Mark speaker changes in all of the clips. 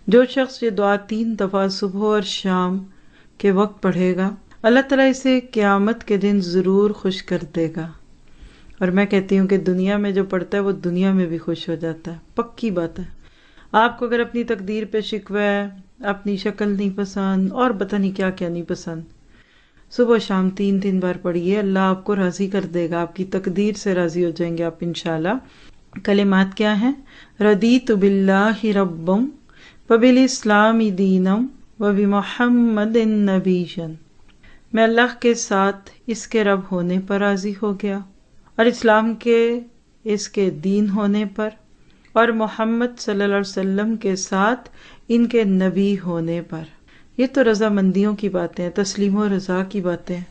Speaker 1: جو شخص یہ دعا 3 دفعہ صبح اور شام کے وقت پڑھے گا اللہ تعالیٰ اسے قیامت کے دن ضرور خوش کر دے گا۔ اور میں کہتی ہوں کہ دنیا میں جو پڑھتا ہے وہ دنیا میں بھی خوش ہو جاتا ہے، پکی بات ہے۔ آپ کو اگر اپنی تقدیر پہ شکوہ ہے، اپنی شکل نہیں پسند اور پتہ نہیں کیا کیا نہیں پسند، صبح و شام 3 بار پڑھیے، اللہ آپ کو راضی کر دے گا، آپ کی تقدیر سے راضی ہو جائیں گے آپ انشاءاللہ۔ کلمات کیا ہیں؟ رضیت باللہ ربم وبالاسلام دینم وبمحمد نبیًا، میں اللہ کے ساتھ اس کے رب ہونے پر راضی ہو گیا اور اسلام کے اس کے دین ہونے پر اور محمد صلی اللہ علیہ وسلم کے ساتھ ان کے نبی ہونے پر۔ یہ تو رضامندیوں کی باتیں ہیں، تسلیم و رضا کی باتیں ہیں۔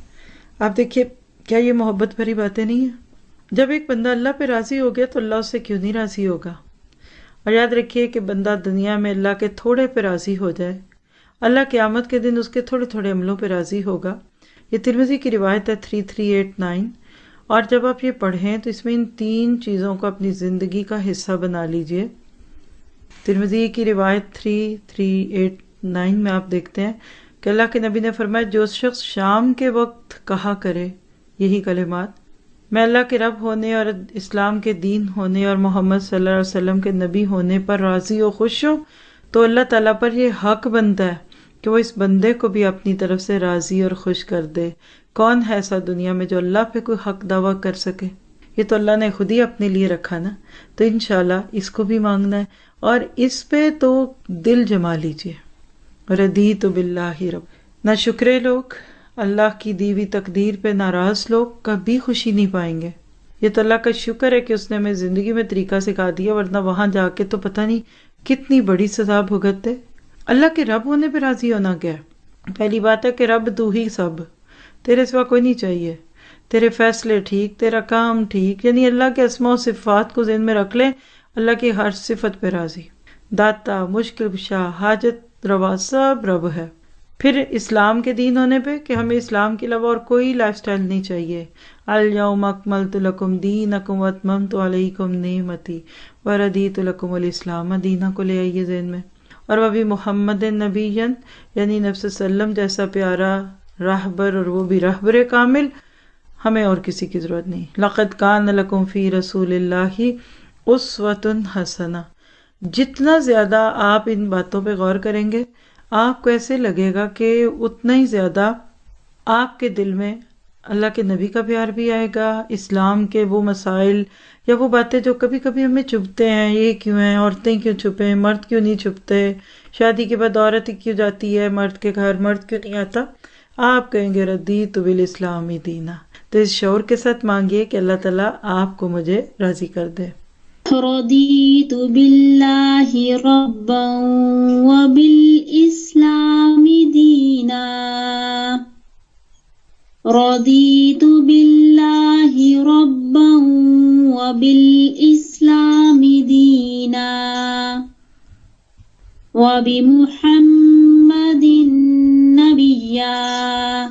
Speaker 1: آپ دیکھیے کیا یہ محبت بھری باتیں نہیں ہیں؟ جب ایک بندہ اللہ پہ راضی ہو گیا تو اللہ اس سے کیوں نہیں راضی ہوگا؟ اور یاد رکھیے کہ بندہ دنیا میں اللہ کے تھوڑے پہ راضی ہو جائے، اللہ قیامت کے دن اس کے تھوڑے تھوڑے عملوں پہ راضی ہوگا۔ یہ ترمذی کی روایت ہے 3389، اور جب آپ یہ پڑھیں تو اس میں ان 3 چیزوں کو اپنی زندگی کا حصہ بنا لیجئے۔ ترمذی کی روایت 3389 میں آپ دیکھتے ہیں کہ اللہ کے نبی نے فرمایا جو شخص شام کے وقت کہا کرے یہی کلمات، میں اللہ کے رب ہونے اور اسلام کے دین ہونے اور محمد صلی اللہ علیہ وسلم کے نبی ہونے پر راضی و خوش ہوں، تو اللہ تعالیٰ پر یہ حق بنتا ہے کہ وہ اس بندے کو بھی اپنی طرف سے راضی اور خوش کر دے۔ کون ہے ایسا دنیا میں جو اللہ پہ کوئی حق دعویٰ کر سکے؟ یہ تو اللہ نے خود ہی اپنے لیے رکھا نا، تو انشاءاللہ اس کو بھی مانگنا ہے اور اس پہ تو دل جما لیجئے۔ رضیت باللہ رب، نہ شکرے لوگ، اللہ کی دی ہوئی تقدیر پہ ناراض لوگ کبھی خوشی نہیں پائیں گے۔ یہ تو اللہ کا شکر ہے کہ اس نے ہمیں زندگی میں طریقہ سکھا دیا، ورنہ وہاں جا کے تو پتہ نہیں کتنی بڑی سزا بھگتتے۔ اللہ کے رب ہونے پہ راضی ہونا کیا ہے؟ پہلی بات ہے کہ رب تو ہی سب، تیرے سوا کوئی نہیں چاہیے، تیرے فیصلے ٹھیک، تیرا کام ٹھیک، یعنی اللہ کے اسماء و صفات کو ذہن میں رکھ لیں، اللہ کی ہر صفت پہ راضی، داتا، مشکل کشا، حاجت روا سب رب ہے۔ پھر اسلام کے دین ہونے پہ کہ ہمیں اسلام کے علاوہ اور کوئی لائف سٹائل نہیں چاہیے۔ الیوم اکملت لکم دینکم واتممت علیکم نعمتی وردیت لکم الاسلام دینا کو لے آئیے ذہن میں۔ اور وہ بھی محمد نبی یعنی نبی صلی اللہ علیہ وسلم جیسا پیارا راہبر، اور وہ بھی راہبر کامل، ہمیں اور کسی کی ضرورت نہیں۔ لقد کان لکم فی رسول اللہ اسوۃ حسنہ، جتنا زیادہ آپ ان باتوں پہ غور کریں گے آپ کو ایسے لگے گا کہ اتنا ہی زیادہ آپ کے دل میں اللہ کے نبی کا پیار بھی آئے گا، اسلام کے وہ مسائل یا وہ باتیں جو کبھی کبھی ہمیں چبھتے ہیں، یہ کیوں ہیں، عورتیں کیوں چھپیں، مرد کیوں نہیں چھپتے، شادی کے بعد عورت کیوں جاتی ہے مرد کے گھر، مرد کیوں نہیں آتا، آپ کہیں گے رضیت بالاسلام دینا۔ تو اس شعور کے ساتھ مانگیے کہ اللہ تعالیٰ آپ کو مجھے راضی کر دے۔
Speaker 2: رضیت باللہ ربا وبالاسلام دینا، رضیت باللہ ربا وبالاسلام دینا وبمحمد نبیا۔